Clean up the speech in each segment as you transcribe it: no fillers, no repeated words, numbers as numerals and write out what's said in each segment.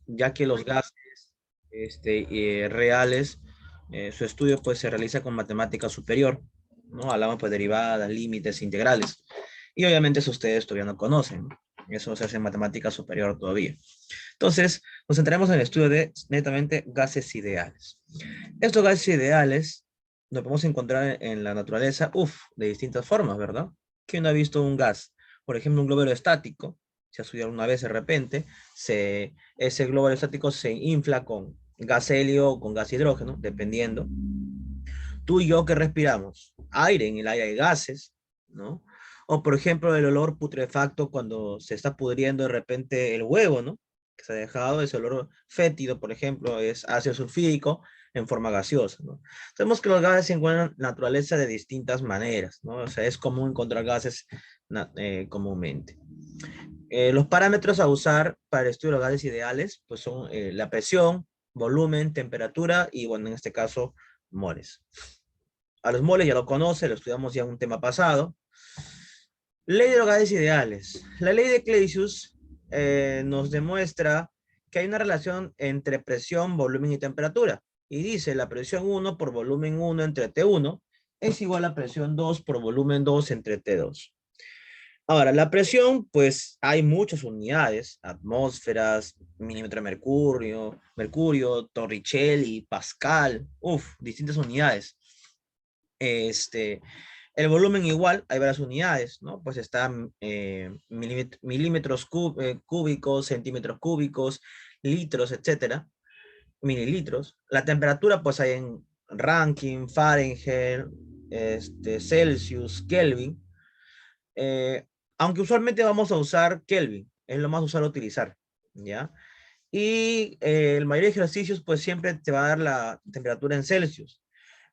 ya que los gases reales, su estudio pues se realiza con matemática superior, ¿no? Hablamos pues derivadas, límites, integrales. Y obviamente eso ustedes todavía no conocen, ¿no? Eso se hace en matemática superior todavía. Entonces, nos centraremos en el estudio de netamente gases ideales. Estos gases ideales nos podemos encontrar en la naturaleza, de distintas formas, ¿verdad? ¿Quién no ha visto un gas? Por ejemplo, un globo aerostático, se ha estudiado una vez de repente, ese globo aerostático se infla con gas helio o con gas hidrógeno, dependiendo. Tú y yo que respiramos aire, en el aire hay gases, ¿no? O por ejemplo el olor putrefacto cuando se está pudriendo de repente el huevo, ¿no? Que se ha dejado, ese olor fétido, por ejemplo, es ácido sulfídrico en forma gaseosa, ¿no? Sabemos que los gases se encuentran en la naturaleza de distintas maneras, ¿no? O sea, es común encontrar gases comúnmente. Los parámetros a usar para el estudio de los gases ideales, pues son la presión, volumen, temperatura y, bueno, en este caso, moles. A los moles ya lo conoce, lo estudiamos ya en un tema pasado. Ley de los gases ideales. La ley de Clausius nos demuestra que hay una relación entre presión, volumen y temperatura. Y dice, la presión 1 por volumen 1 entre T1 es igual a presión 2 por volumen 2 entre T2. Ahora, la presión, pues hay muchas unidades, atmósferas, milímetro de mercurio, Torricelli, Pascal, distintas unidades. El volumen igual, hay varias unidades, ¿no? Pues están milímetros cúbicos, centímetros cúbicos, litros, etcétera, mililitros. La temperatura, pues hay en Rankine, Fahrenheit, Celsius, Kelvin. Eh, Aunque usualmente vamos a usar Kelvin, es lo más usual utilizar, ¿ya? Y el mayor de ejercicios, pues siempre te va a dar la temperatura en Celsius.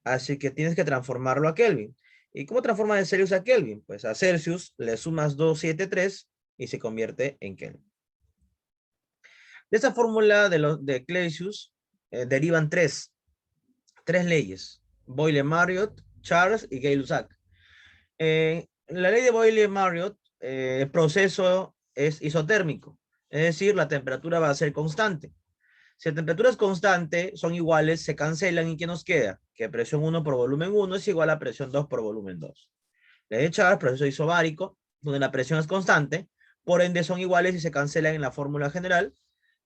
Así que tienes que transformarlo a Kelvin. ¿Y cómo transformas de Celsius a Kelvin? Pues a Celsius le sumas 273 y se convierte en Kelvin. De esta fórmula de Clausius derivan tres leyes. Boyle-Marriott, Charles y Gay-Lussac. La ley de Boyle-Marriott, el proceso es isotérmico. Es decir, la temperatura va a ser constante. Si la temperatura es constante, son iguales, se cancelan y ¿qué nos queda? Que presión 1 por volumen 1 es igual a presión 2 por volumen 2. De hecho, el proceso isobárico, donde la presión es constante, por ende son iguales y se cancelan en la fórmula general,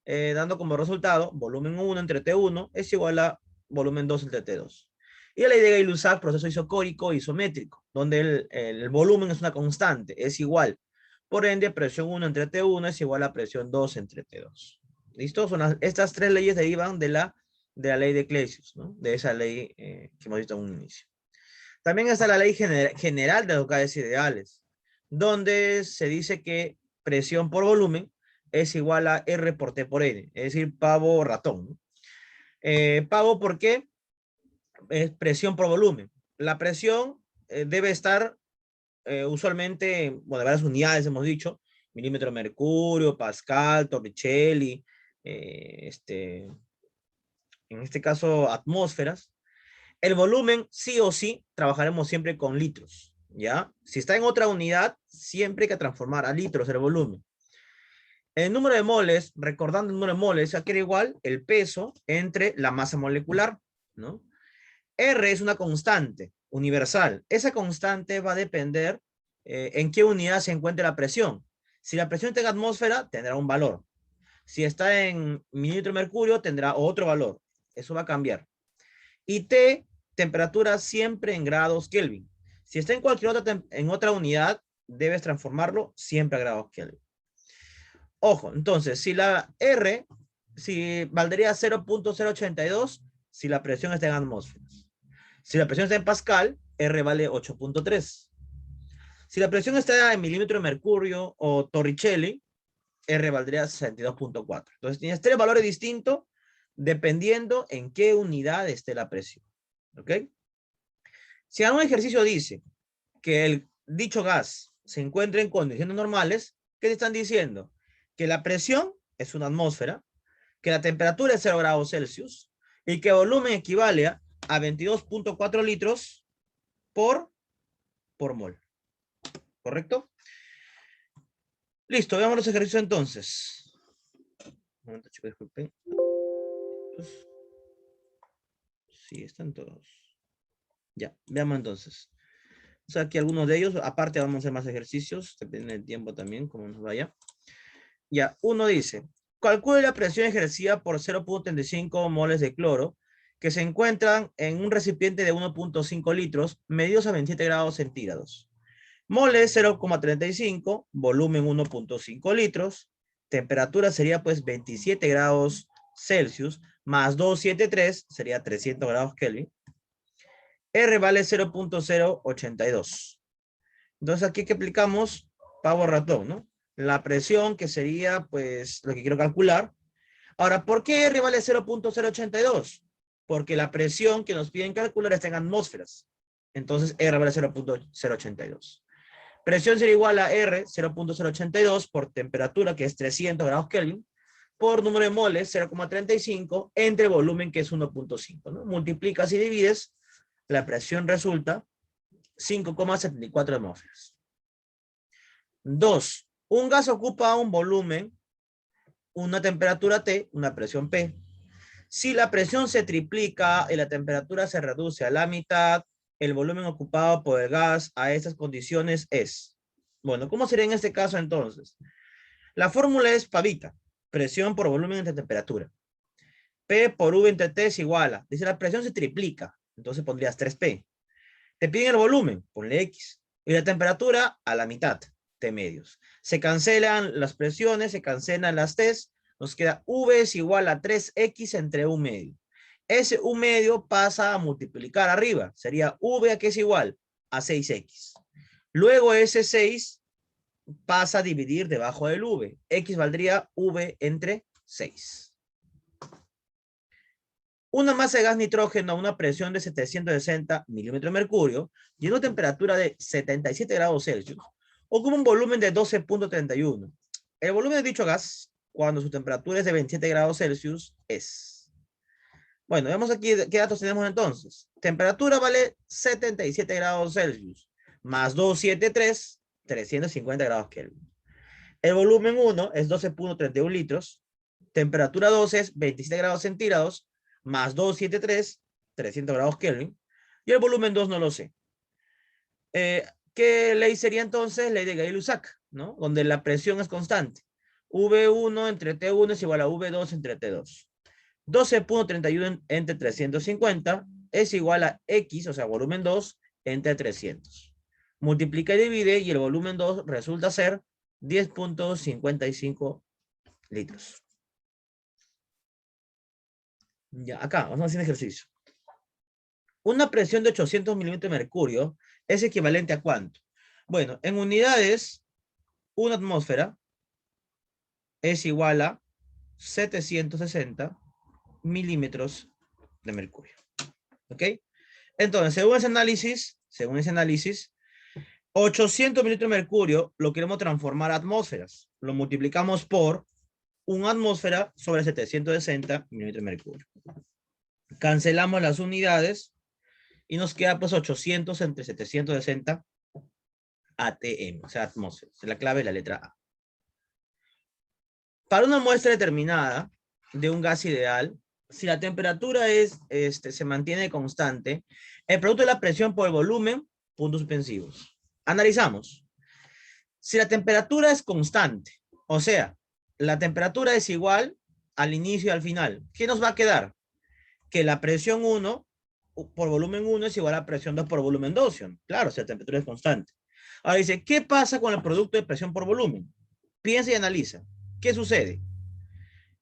dando como resultado volumen 1 entre T1 es igual a volumen 2 entre T2. Y la ley de Gay-Lussac, proceso isocórico isométrico, donde el volumen es una constante, es igual. Por ende, presión 1 entre T1 es igual a presión 2 entre T2. ¿Listo? Estas tres leyes derivan de la ley de Clausius, ¿no? De esa ley que hemos visto en un inicio. También está la ley general de los gases ideales, donde se dice que presión por volumen es igual a R por T por N, es decir, pavo ratón, ¿no? Pavo, ¿por qué? Es presión por volumen. La presión debe estar usualmente, bueno, varias unidades hemos dicho, milímetro de mercurio, Pascal, Torricelli, en este caso atmósferas. El volumen, sí o sí, trabajaremos siempre con litros, ¿ya? Si está en otra unidad, siempre hay que transformar a litros el volumen. El número de moles, recordando el número de moles, aquí era igual el peso entre la masa molecular, ¿no? R es una constante universal. Esa constante va a depender en qué unidad se encuentre la presión. Si la presión está en atmósfera, tendrá un valor. Si está en milímetro de mercurio, tendrá otro valor. Eso va a cambiar. Y T, temperatura siempre en grados Kelvin. Si está en cualquier otra unidad, debes transformarlo siempre a grados Kelvin. Ojo, entonces, si valdría 0.082 si la presión está en atmósferas. Si la presión está en Pascal, R vale 8.3. Si la presión está en milímetro de mercurio o Torricelli, R valdría 62.4. Entonces tienes tres valores distintos dependiendo en qué unidad esté la presión. ¿Ok? Si algún ejercicio dice que el dicho gas se encuentra en condiciones normales, ¿qué te están diciendo? Que la presión es una atmósfera, que la temperatura es 0 grados Celsius y que el volumen equivale a 22.4 litros por mol. ¿Correcto? Listo, veamos los ejercicios entonces. Un momento, chicos, disculpen. Sí, están todos. Ya, veamos entonces. O sea, aquí algunos de ellos, aparte vamos a hacer más ejercicios, depende del tiempo también, como nos vaya. Ya, uno dice, calcule la presión ejercida por 0.35 moles de cloro que se encuentran en un recipiente de 1.5 litros medidos a 27 grados centígrados. Moles 0.35, volumen 1.5 litros, temperatura sería pues 27 grados Celsius, más 273 sería 300 grados Kelvin. R vale 0.082. Entonces aquí que aplicamos pavo ratón, ¿no? La presión que sería pues lo que quiero calcular. Ahora, ¿por qué R vale 0.082? Porque la presión que nos piden calcular está en atmósferas. Entonces R vale 0.082. Presión sería igual a R 0.082 por temperatura, que es 300 grados Kelvin, por número de moles 0.35 entre volumen, que es 1.5, ¿no? Multiplicas y divides, la presión resulta 5,74 atmósferas. 2. Un gas ocupa un volumen, una temperatura T, una presión P. Si la presión se triplica y la temperatura se reduce a la mitad, el volumen ocupado por el gas a estas condiciones es. Bueno, ¿cómo sería en este caso entonces? La fórmula es pavita, presión por volumen entre temperatura. P por V entre T es igual a, dice la presión se triplica, entonces pondrías 3P. Te piden el volumen, ponle X. Y la temperatura a la mitad, T medios. Se cancelan las presiones, se cancelan las T's, nos queda V es igual a 3X entre U medio. Ese U medio pasa a multiplicar arriba, sería V a que es igual a 6X. Luego ese 6 pasa a dividir debajo del V. X valdría V entre 6. Una masa de gas nitrógeno a una presión de 760 milímetros de mercurio y una temperatura de 77 grados Celsius ocupa un volumen de 12.31. El volumen de dicho gas, cuando su temperatura es de 27 grados Celsius, es. Bueno, vemos aquí qué datos tenemos entonces. Temperatura vale 77 grados Celsius, más 273, 350 grados Kelvin. El volumen 1 es 12.31 litros. Temperatura 2 es 27 grados centígrados, más 273, 300 grados Kelvin. Y el volumen 2 no lo sé. ¿Qué ley sería entonces? Ley de Gay-Lussac, ¿no? Donde la presión es constante. V1 entre T1 es igual a V2 entre T2. 12.31 entre 350 es igual a X, o sea, volumen 2, entre 300. Multiplica y divide y el volumen 2 resulta ser 10.55 litros. Ya, acá, vamos a hacer un ejercicio. Una presión de 800 milímetros de mercurio es equivalente a ¿cuánto? Bueno, en unidades, una atmósfera es igual a 760 milímetros de mercurio. ¿Ok? Entonces, según ese análisis, 800 milímetros de mercurio lo queremos transformar a atmósferas. Lo multiplicamos por una atmósfera sobre 760 milímetros de mercurio. Cancelamos las unidades y nos queda pues 800 entre 760 ATM, o sea, atmósfera. La clave es la letra A. Para una muestra determinada de un gas ideal, si la temperatura se mantiene constante, el producto de la presión por el volumen, puntos suspensivos. Analizamos. Si la temperatura es constante, o sea, la temperatura es igual al inicio y al final, ¿qué nos va a quedar? Que la presión 1 por volumen 1 es igual a presión 2 por volumen 2. Claro, si la temperatura es constante. Ahora dice, ¿qué pasa con el producto de presión por volumen? Piensa y analiza. ¿Qué sucede?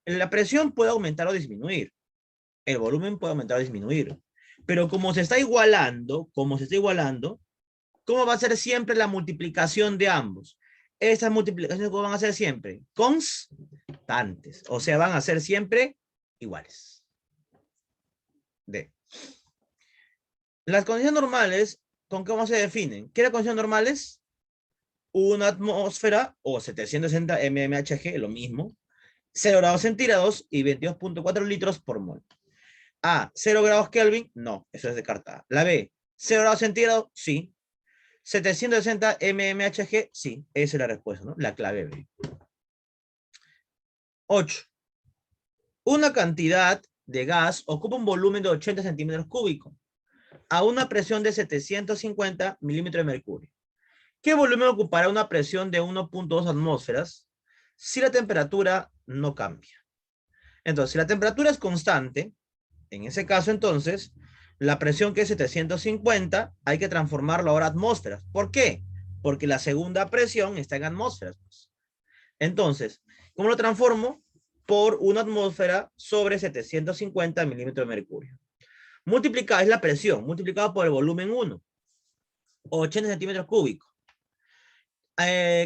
La presión puede aumentar o disminuir. El volumen puede aumentar o disminuir. Pero como se está igualando, ¿cómo va a ser siempre la multiplicación de ambos? Estas multiplicaciones, ¿cómo van a ser siempre? Constantes. O sea, van a ser siempre iguales. D. Las condiciones normales, ¿con cómo se definen? ¿Qué las condiciones normales? Una atmósfera o 760 mmHg, lo mismo, 0 grados centígrados y 22.4 litros por mol. A, 0 grados Kelvin, no, eso es descartada. La B, 0 grados centígrados, sí. 760 mmHg, sí, esa es la respuesta, ¿no? La clave B. 8. Una cantidad de gas ocupa un volumen de 80 centímetros cúbicos a una presión de 750 milímetros de mercurio. ¿Qué volumen ocupará una presión de 1.2 atmósferas si la temperatura no cambia? Entonces, si la temperatura es constante, en ese caso entonces, la presión que es 750 hay que transformarlo ahora a atmósferas. ¿Por qué? Porque la segunda presión está en atmósferas. Entonces, ¿cómo lo transformo? Por una atmósfera sobre 750 milímetros de mercurio. Multiplicada es la presión, multiplicado por el volumen 1, 80 centímetros cúbicos.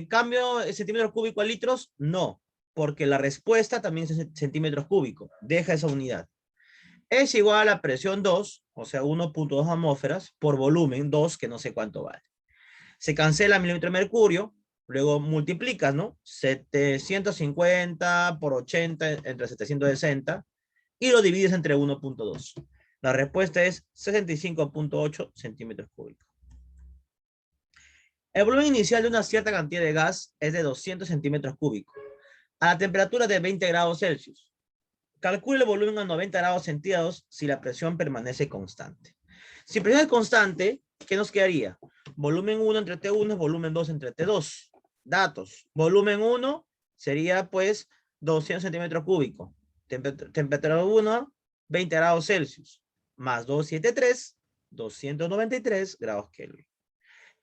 ¿Cambio centímetros cúbicos a litros? No, porque la respuesta también es centímetros cúbicos. Deja esa unidad. Es igual a la presión 2, o sea, 1.2 atmósferas por volumen 2, que no sé cuánto vale. Se cancela milímetro de mercurio, luego multiplicas, ¿no? 750 por 80 entre 760 y lo divides entre 1.2. La respuesta es 65.8 centímetros cúbicos. El volumen inicial de una cierta cantidad de gas es de 200 centímetros cúbicos a la temperatura de 20 grados Celsius. Calcule el volumen a 90 grados centígrados si la presión permanece constante. Si la presión es constante, ¿qué nos quedaría? Volumen 1 entre T1 es volumen 2 entre T2. Datos. Volumen 1 sería pues 200 centímetros cúbicos. Temperatura 1, 20 grados Celsius. Más 273, 293 grados Kelvin.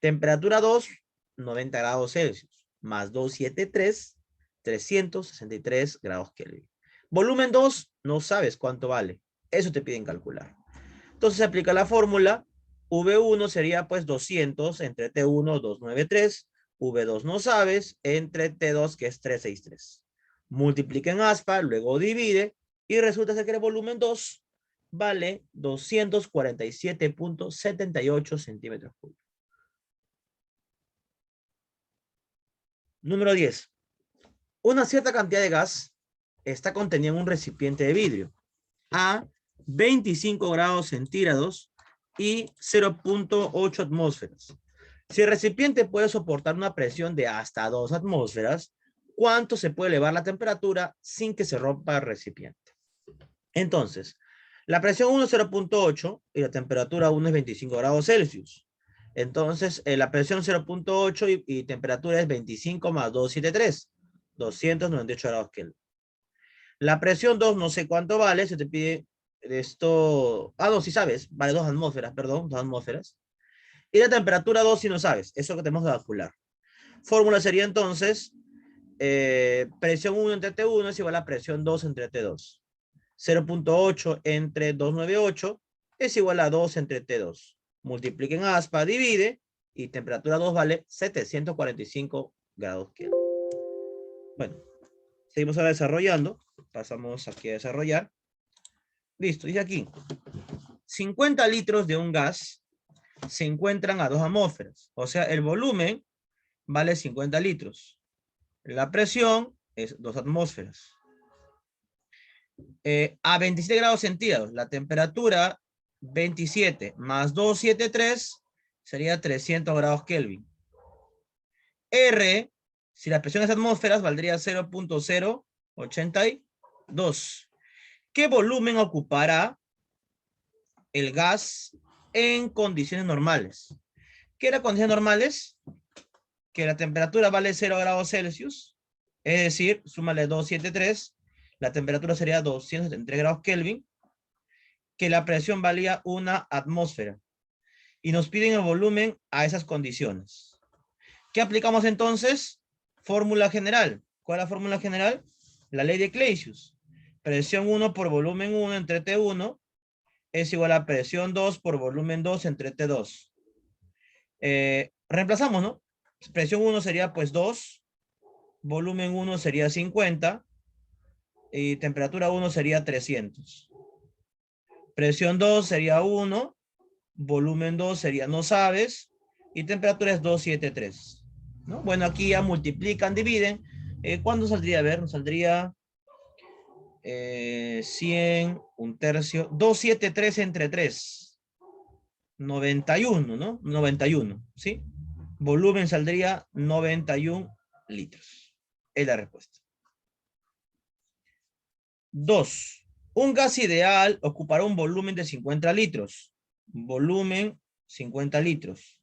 Temperatura 2, 90 grados Celsius. Más 273, 363 grados Kelvin. Volumen 2, no sabes cuánto vale. Eso te piden calcular. Entonces se aplica la fórmula. V1 sería pues 200 entre T1, 293. V2 no sabes, entre T2 que es 363. Multiplica en aspa, luego divide y resulta que el volumen 2 vale 247.78 centímetros cúbicos. Número 10. Una cierta cantidad de gas está contenida en un recipiente de vidrio a 25 grados centígrados y 0.8 atmósferas. Si el recipiente puede soportar una presión de hasta 2 atmósferas, ¿cuánto se puede elevar la temperatura sin que se rompa el recipiente? Entonces, la presión 1 es 0.8 y la temperatura 1 es 25 grados Celsius. Entonces, la presión 0.8 y temperatura es 25 más 273, 298 grados Kelvin. La presión 2 no sé cuánto vale, se te pide esto. Ah, no, sí sabes, vale 2 atmósferas, perdón, 2 atmósferas. Y la temperatura 2 si no sabes, eso que tenemos que calcular. Fórmula sería entonces, presión 1 entre T1 es igual a presión 2 entre T2. 0.8 entre 298 es igual a 2 entre T2. Multipliquen aspa, divide, y temperatura 2 vale 745 grados Kelvin. Bueno, seguimos ahora desarrollando. Pasamos aquí a desarrollar. Listo, dice aquí. 50 litros de un gas se encuentran a 2 atmósferas. O sea, el volumen vale 50 litros. La presión es 2 atmósferas. A 27 grados centígrados, la temperatura 27 más 273 sería 300 grados Kelvin. R, si la presión es atmósferas, valdría 0.082. ¿Qué volumen ocupará el gas en condiciones normales? ¿Qué eran condiciones normales? Que la temperatura vale 0 grados Celsius, es decir, súmale 273, la temperatura sería 273 grados Kelvin, que la presión valía 1 atmósfera. Y nos piden el volumen a esas condiciones. ¿Qué aplicamos entonces? Fórmula general. ¿Cuál es la fórmula general? La ley de Clausius. Presión 1 por volumen 1 entre T1 es igual a presión 2 por volumen 2 entre T2. Reemplazamos, ¿no? Presión 1 sería pues 2, volumen 1 sería 50 y temperatura 1 sería 300. Presión 2 sería 1, volumen 2 sería no sabes y temperatura es 273. ¿No? Bueno, aquí ya multiplican, dividen. ¿Cuándo saldría? A ver, nos saldría 100, un tercio, 273 entre 3. 91, ¿no? 91, ¿sí? Volumen saldría 91 litros. Es la respuesta. 2. Un gas ideal ocupará un volumen de 50 litros. Volumen 50 litros.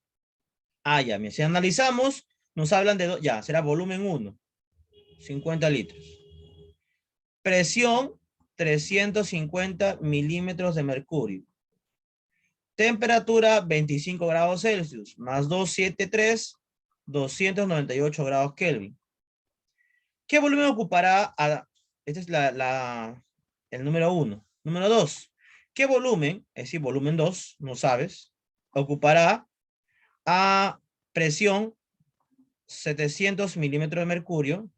Ah, ya, si analizamos, nos hablan de, ya, será volumen 1, 50 litros. Presión, 350 milímetros de mercurio. Temperatura, 25 grados Celsius, más 273, 298 grados Kelvin. ¿Qué volumen ocupará? Este es el número 1. Número 2. ¿Qué volumen, es decir, volumen 2, no sabes, ocupará a presión 700 milímetros de mercurio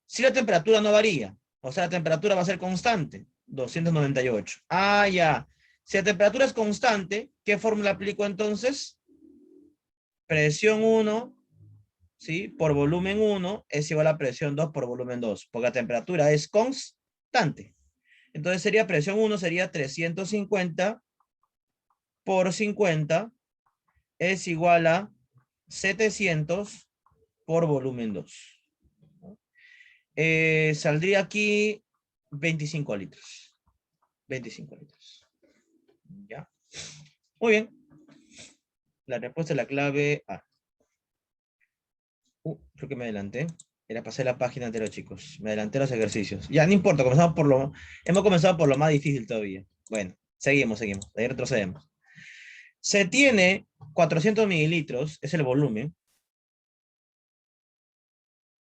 si la temperatura no varía? O sea, la temperatura va a ser constante, 298. Ah, ya. Si la temperatura es constante, ¿qué fórmula aplico entonces? Presión 1, ¿sí? Por volumen 1 es igual a presión 2 por volumen 2, porque la temperatura es constante. Entonces sería presión 1 sería 350 por 50 es igual a 700 por volumen 2. Saldría aquí 25 litros. 25 litros. ¿Ya? Muy bien. La respuesta es la clave A. Creo que me adelanté. Era pasé la página anterior, chicos. Me adelanté los ejercicios. Ya, no importa. Hemos comenzado por lo más difícil todavía. Bueno, seguimos. Ahí retrocedemos. Se tiene 400 mililitros, es el volumen.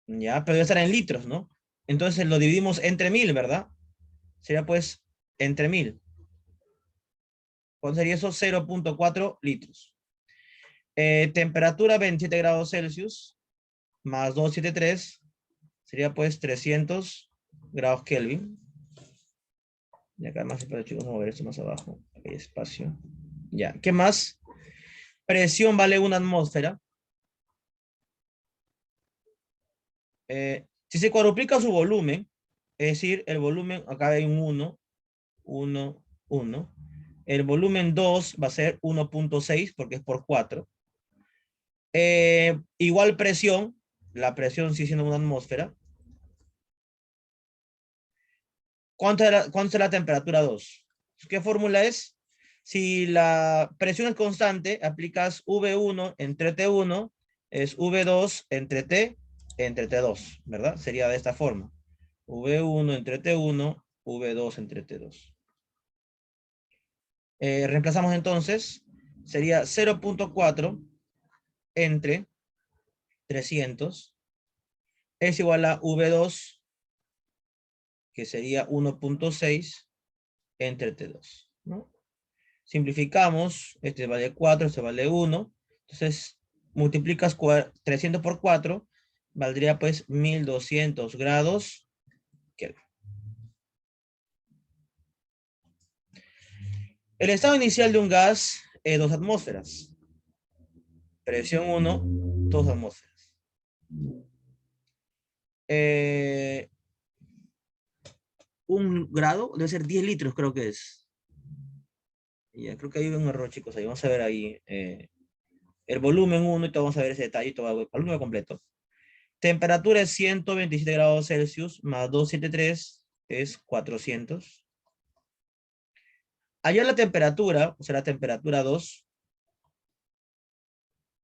Ya, pero debe estar en litros, ¿no? Entonces lo dividimos entre 1000, ¿verdad? Sería pues entre 1000. ¿Cuánto sería eso? 0.4 litros. Temperatura 27 grados Celsius más 273 sería pues 300 grados Kelvin. Y acá más para chicos, vamos a ver esto más abajo. Aquí hay espacio. Ya, ¿qué más? Presión vale 1 atmósfera. Si se cuadruplica su volumen, es decir, el volumen, acá hay un 1, 1, 1. El volumen 2 va a ser 1.6 porque es por 4. Igual presión, la presión sigue siendo una atmósfera. ¿Cuánto es la temperatura 2? ¿Qué fórmula es? Si la presión es constante, aplicas V1 entre T1, es V2 entre T2, ¿verdad? Sería de esta forma. V1 entre T1, V2 entre T2. Reemplazamos entonces, sería 0.4 entre 300 es igual a V2, que sería 1.6 entre T2, ¿no? Simplificamos, este vale 4, este vale 1, entonces multiplicas 300 por 4, valdría pues 1200 grados Kelvin. El estado inicial de un gas es 2 atmósferas. Presión 1, 2 atmósferas. 1 grado debe ser 10 litros, creo que es. Ya, creo que hay un error, chicos. Ahí vamos a ver ahí el volumen 1 y todo, vamos a ver ese detalle y todo, el número completo. Temperatura es 127 grados Celsius más 273 es 400. Allá la temperatura, o sea, la temperatura 2,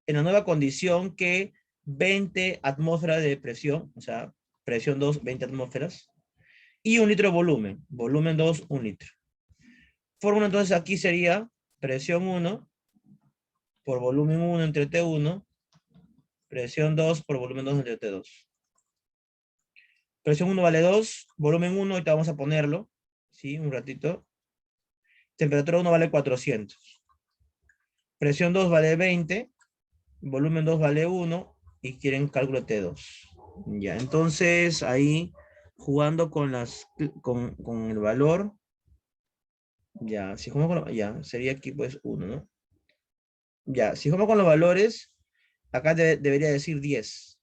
en la nueva condición que 20 atmósferas de presión, o sea, presión 2, 20 atmósferas, y 1 litro de volumen. Volumen 2, 1 litro. Fórmula entonces aquí sería presión 1 por volumen 1 entre T1, presión 2 por volumen 2 entre T2. Presión 1 vale 2, volumen 1, ahorita vamos a ponerlo, ¿sí? Un ratito. Temperatura 1 vale 400. Presión 2 vale 20, volumen 2 vale 1 y quieren cálculo T2. Ya, entonces ahí jugando con el valor, ya, si jugamos con ya, sería aquí pues 1, ¿no? Ya, si jugamos con los valores, acá debería decir 10.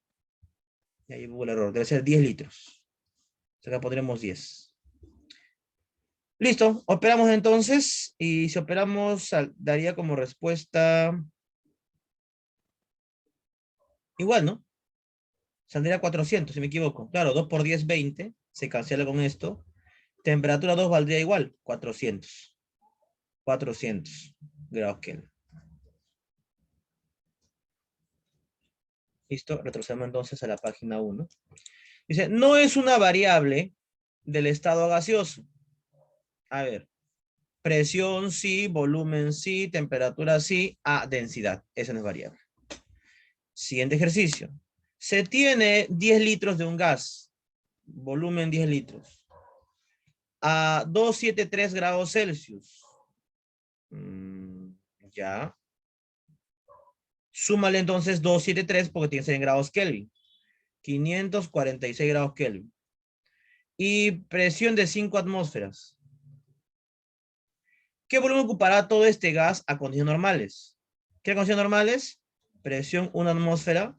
Y ahí hubo el error, debe ser 10 litros. Acá pondremos 10. Listo, operamos entonces, y si operamos, daría como respuesta igual, ¿no? Saldría 400, si me equivoco. Claro, 2 por 10, 20. se cancela con esto. Temperatura 2 valdría igual, 400. 400 grados Kelvin. Listo, retrocedemos entonces a la página 1. Dice, no es una variable del estado gaseoso. A ver, presión sí, volumen sí, temperatura sí, densidad. Esa no es variable. Siguiente ejercicio. Se tiene 10 litros de un gas, volumen 10 litros, a 273 grados Celsius. Ya. Súmale entonces 273 porque tiene que ser en grados Kelvin. 546 grados Kelvin. Y presión de 5 atmósferas. ¿Qué volumen ocupará todo este gas a condiciones normales? ¿Qué condiciones normales? Presión 1 atmósfera.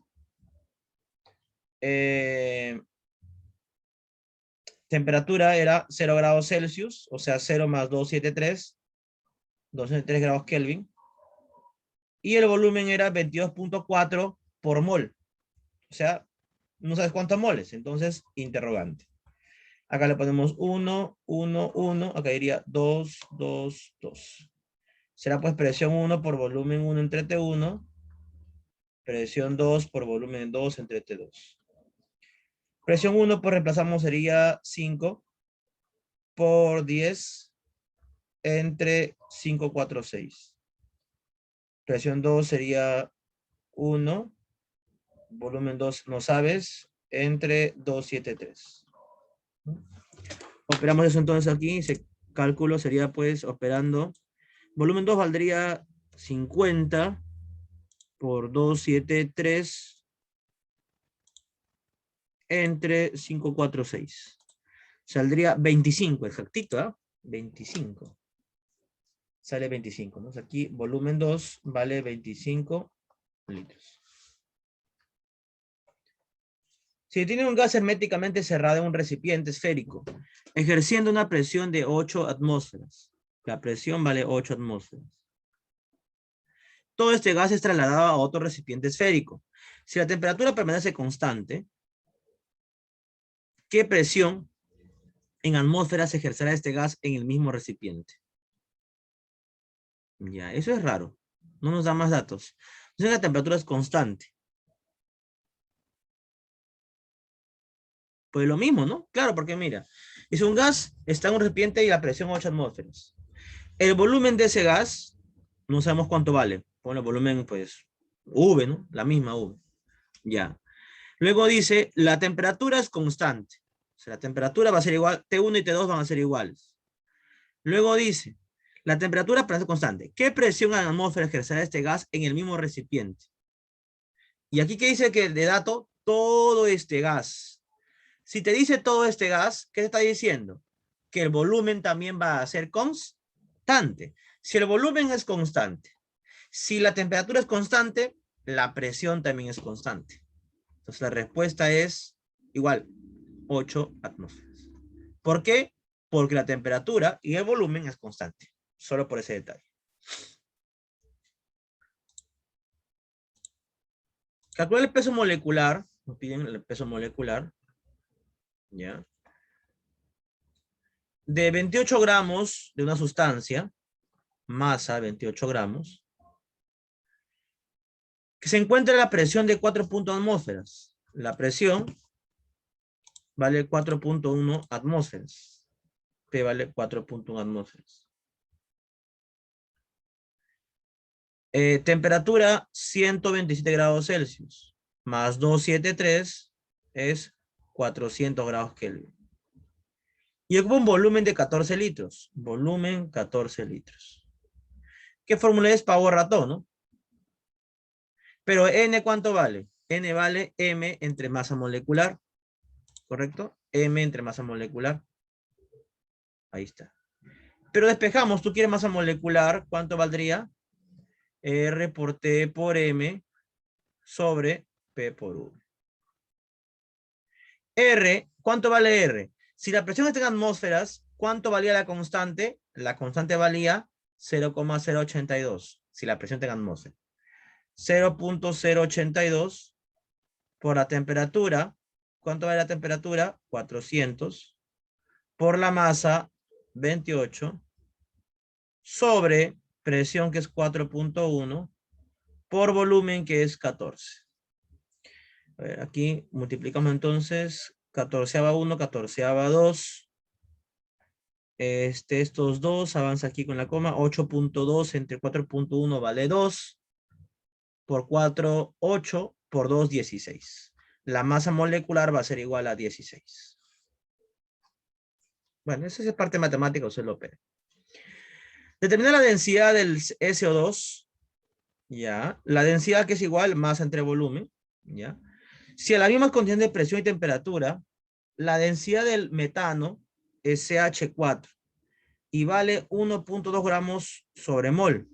Temperatura era 0 grados Celsius, o sea 0 más 273, 273 grados Kelvin. Y el volumen era 22.4 por mol. O sea, no sabes cuántos moles, entonces interrogante. Acá le ponemos 1, 1, 1, acá diría 2, 2, 2. Será pues presión 1 por volumen 1 entre T1, presión 2 por volumen 2 entre T2. Presión 1 pues reemplazamos sería 5 por 10 entre 5, 4, 6. Presión 2 sería 1, volumen 2 no sabes, entre 2, 7, 3. Operamos eso entonces aquí, ese cálculo sería pues operando, volumen 2 valdría 50 por 2, 7, 3 entre 5, 4, 6. Saldría 25, exactito, ¿eh? 25. Sale 25, ¿no? Aquí volumen 2 vale 25 litros. Si tiene un gas herméticamente cerrado en un recipiente esférico, ejerciendo una presión de 8 atmósferas. La presión vale 8 atmósferas. Todo este gas es trasladado a otro recipiente esférico. Si la temperatura permanece constante, ¿qué presión en atmósferas ejercerá este gas en el mismo recipiente? Ya, eso es raro. No nos da más datos. Entonces la temperatura es constante. Pues lo mismo, ¿no? Claro, porque mira, es un gas, está en un recipiente y la presión 8 atmósferas. El volumen de ese gas, no sabemos cuánto vale. Bueno, el volumen, pues, V, ¿no? La misma V. Ya. Luego dice, la temperatura es constante. O sea, la temperatura va a ser igual, T1 y T2 van a ser iguales. Luego dice, la temperatura permanece constante. ¿Qué presión en la atmósfera ejercerá este gas en el mismo recipiente? Y aquí que dice que de dato, todo este gas. Si te dice todo este gas, ¿qué te está diciendo? Que el volumen también va a ser constante. Si el volumen es constante, si la temperatura es constante, la presión también es constante. Entonces la respuesta es igual, 8 atmósferas. ¿Por qué? Porque la temperatura y el volumen es constante. Solo por ese detalle. Calcular el peso molecular. Nos piden el peso molecular. ¿Ya? De 28 gramos de una sustancia, masa 28 gramos, que se encuentra la presión de 4.1 atmósferas. La presión vale 4.1 atmósferas. P vale 4.1 atmósferas. Temperatura 127 grados Celsius más 273 es 400 grados Kelvin. Y ocupa un volumen de 14 litros. Volumen 14 litros. ¿Qué fórmula es? Power ratón, ¿no? Pero N, ¿cuánto vale? N vale M entre masa molecular. ¿Correcto? M entre masa molecular. Ahí está. Pero despejamos, tú quieres masa molecular, ¿cuánto valdría? R por T por M sobre P por V. R, ¿cuánto vale R? Si la presión está en atmósferas, ¿cuánto valía la constante? La constante valía 0,082, si la presión está en atmósferas. 0.082 por la temperatura, ¿Cuánto vale la temperatura? 400 por la masa, 28, sobre presión, que es 4.1, por volumen, que es 14. A ver, aquí multiplicamos entonces 14/1, 14/2. Estos dos, avanza aquí con la coma, 8.2 entre 4.1 vale 2, por 4, 8, por 2, 16. La masa molecular va a ser igual a 16. Bueno, esa es parte matemática, usted lo opera. Determina la densidad del SO2, ya. La densidad, que es igual, masa entre volumen, ya. Si a las mismas condiciones de presión y temperatura, la densidad del metano es CH4 y vale 1.2 gramos sobre mol.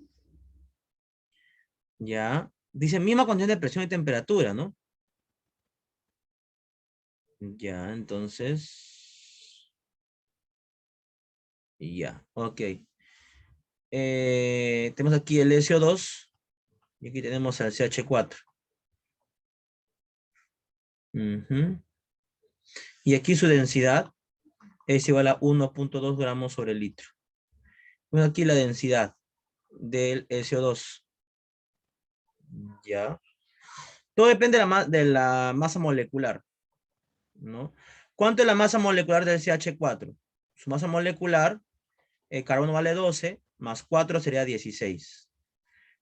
Ya. Dice misma condición de presión y temperatura, ¿no? Ya, entonces. Ya, ok. Tenemos aquí el SO2 y aquí tenemos el CH4. Y aquí su densidad es igual a 1.2 gramos sobre litro. Bueno, aquí la densidad del SO2. Ya. Todo depende de la masa molecular, ¿no? ¿Cuánto es la masa molecular del CH4? Su masa molecular, el carbono vale 12, más 4 sería 16.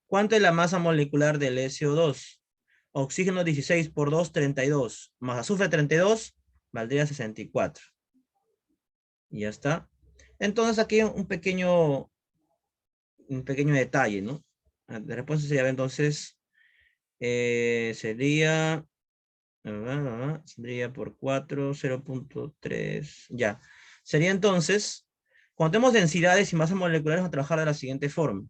¿Cuánto es la masa molecular del SO2? Oxígeno 16 por 2, 32. Más azufre 32, valdría 64. Y ya está. Entonces aquí un pequeño detalle, ¿no? La respuesta sería, entonces, sería por 4, 0.3, ya. Sería entonces, cuando tenemos densidades y masas moleculares, vamos a trabajar de la siguiente forma.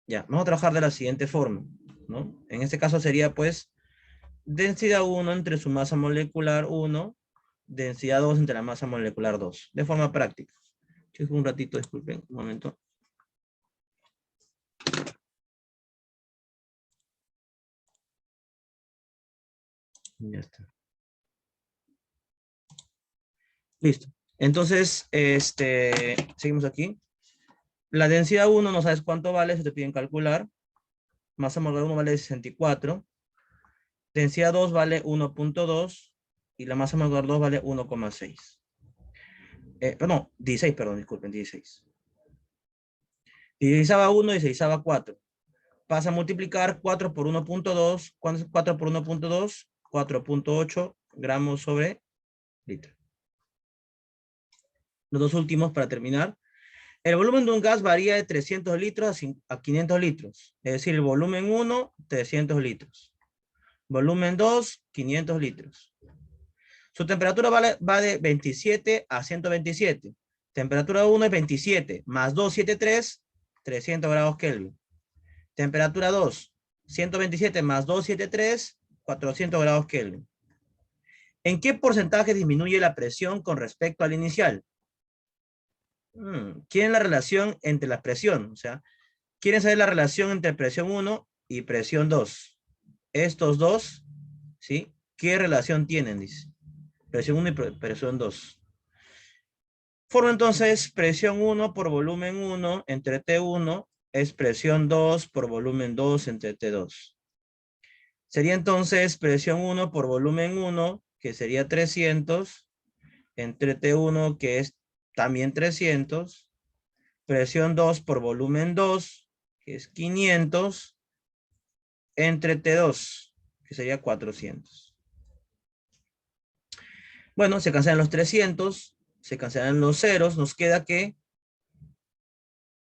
Ya, vamos a trabajar de la siguiente forma, ¿no? En este caso sería, pues, densidad 1 entre su masa molecular 1, densidad 2 entre la masa molecular 2, de forma práctica. Chicos, un ratito, disculpen, un momento. Ya está. Listo. Entonces, seguimos aquí. La densidad 1 no sabes cuánto vale, se te piden calcular. Masa molecular 1 vale 64. Densidad 2 vale 1.2 y la masa molecular 2 vale 1,6. No, 16, perdón, disculpen, 16. 16/1 y 16/4. Pasa a multiplicar 4 por 1.2. ¿Cuánto es 4 por 1.2? 4.8 gramos sobre litro. Los dos últimos para terminar. El volumen de un gas varía de 300 litros a 500 litros. Es decir, el volumen 1, 300 litros. Volumen 2, 500 litros. Su temperatura va de 27 a 127. Temperatura 1 es 27, más 273, 300 grados Kelvin. Temperatura 2, 127 más 273, 400 grados Kelvin. ¿En qué porcentaje disminuye la presión con respecto al inicial? ¿Quieren la relación entre la presión? O sea, quieren saber la relación entre presión 1 y presión 2. Estos dos, ¿sí? ¿Qué relación tienen? Dice. Presión 1 y presión 2. Forma entonces presión 1 por volumen 1 entre T1 es presión 2 por volumen 2 entre T2. Sería entonces presión 1 por volumen 1, que sería 300, entre T1, que es también 300, presión 2 por volumen 2, que es 500, entre T2, que sería 400. Bueno, se cancelan los 300, se cancelan los ceros, nos queda que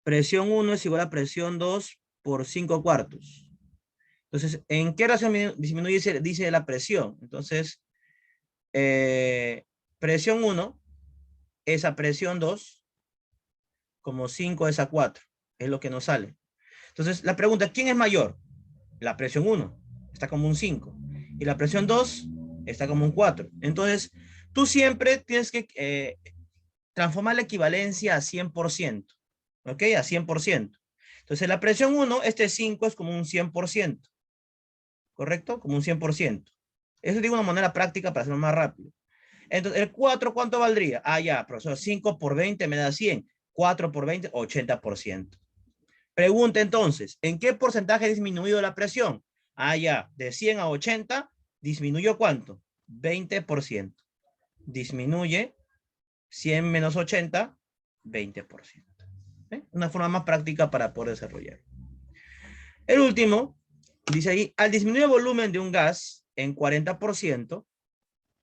presión 1 es igual a presión 2 por 5 cuartos. Entonces, ¿en qué relación disminuye? Dice la presión. Entonces, presión 1 es a presión 2, como 5 es a 4. Es lo que nos sale. Entonces, la pregunta, ¿quién es mayor? La presión 1 está como un 5. Y la presión 2 está como un 4. Entonces, tú siempre tienes que transformar la equivalencia a 100%. ¿Ok? A 100%. Entonces, la presión 1, este 5 es como un 100%. ¿correcto? Como un 100%. Eso digo una manera práctica para hacerlo más rápido. Entonces, el 4, ¿cuánto valdría? Ah, ya, profesor, 5 por 20 me da 100. 4 por 20, 80%. Pregunta entonces, ¿en qué porcentaje ha disminuido la presión? Ah, ya, de 100 a 80, ¿disminuyó cuánto? 20%. Disminuye 100 menos 80, 20%. Una forma más práctica para poder desarrollar. El último, dice ahí, al disminuir el volumen de un gas en 40%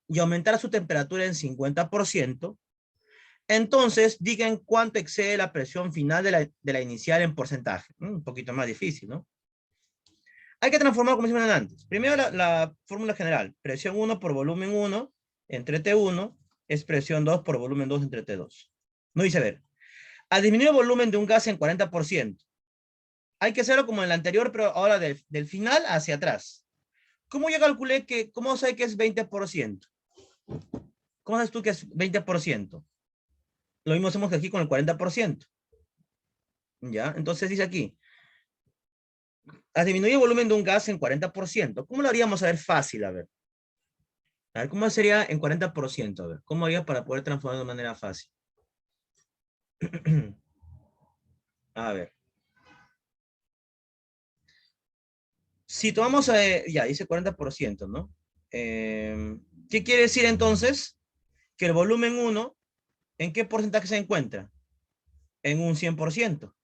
y aumentar su temperatura en 50%, entonces digan cuánto excede la presión final de la inicial en porcentaje. Un poquito más difícil, ¿no? Hay que transformar como hicimos antes. Primero la fórmula general. Presión 1 por volumen 1 entre T1 es presión 2 por volumen 2 entre T2. No dice, a ver, al disminuir el volumen de un gas en 40%, hay que hacerlo como en el anterior, pero ahora del final hacia atrás. ¿Cómo yo calculé que, cómo sé que es 20%? ¿Cómo sabes tú que es 20%? Lo mismo hacemos que aquí con el 40%. ¿Ya? Entonces dice aquí, al disminuir el volumen de un gas en 40%, ¿cómo lo haríamos a ver fácil? A ver, ¿cómo sería en 40%? A ver, ¿cómo haría para poder transformar de manera fácil? A ver. Si tomamos, ya, dice 40%, ¿no? ¿Qué quiere decir entonces? Que el volumen 1, ¿en qué porcentaje se encuentra? En un 100%.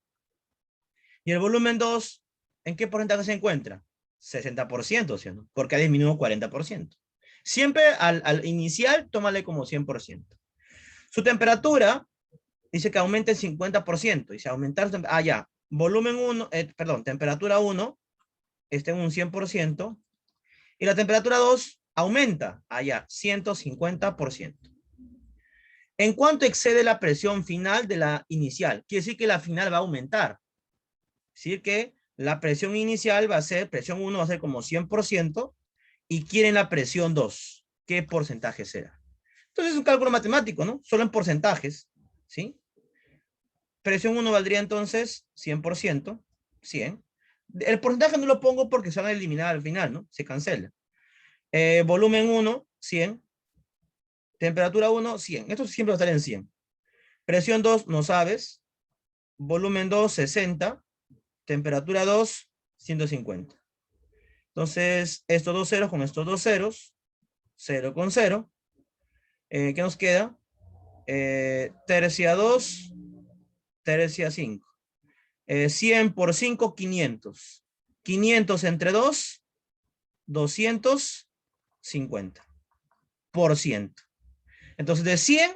Y el volumen 2, ¿en qué porcentaje se encuentra? 60%, ¿sí, no? Porque ha disminuido 40%. Siempre al inicial, tómale como 100%. Su temperatura, dice que aumenta en 50%. Dice aumentar, ya, volumen 1, perdón, temperatura 1, está en un 100%. Y la temperatura 2 aumenta, allá, 150%. ¿En cuánto excede la presión final de la inicial? Quiere decir que la final va a aumentar. Es decir que la presión inicial va a ser, presión 1 va a ser como 100% y quieren la presión 2. ¿Qué porcentaje será? Entonces es un cálculo matemático, ¿no? Solo en porcentajes, ¿sí? Presión 1 valdría entonces 100%, 100. El porcentaje no lo pongo porque se van a eliminar al final, ¿no? Se cancela. Volumen 1, 100. Temperatura 1, 100. Esto siempre va a estar en 100. Presión 2, no sabes. Volumen 2, 60. Temperatura 2, 150. Entonces, estos dos ceros con estos dos ceros, 0 con 0. ¿Qué nos queda? Tercia 2, tercia 5. 100 por 5, 500. 500 entre 2, 250%. Entonces, de 100,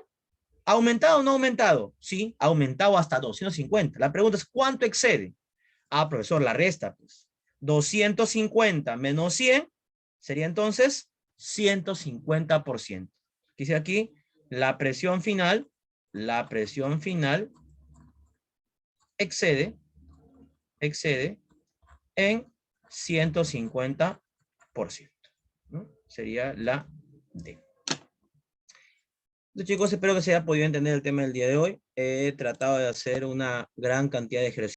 ¿ha aumentado o no ha aumentado? Sí, ha aumentado hasta 250. La pregunta es, ¿cuánto excede? Ah, profesor, la resta, pues. 250 menos 100 sería entonces 150%. Dice aquí, la presión final excede en 150%, ¿no? Sería la D. Entonces, chicos, espero que se haya podido entender el tema del día de hoy. He tratado de hacer una gran cantidad de ejercicios.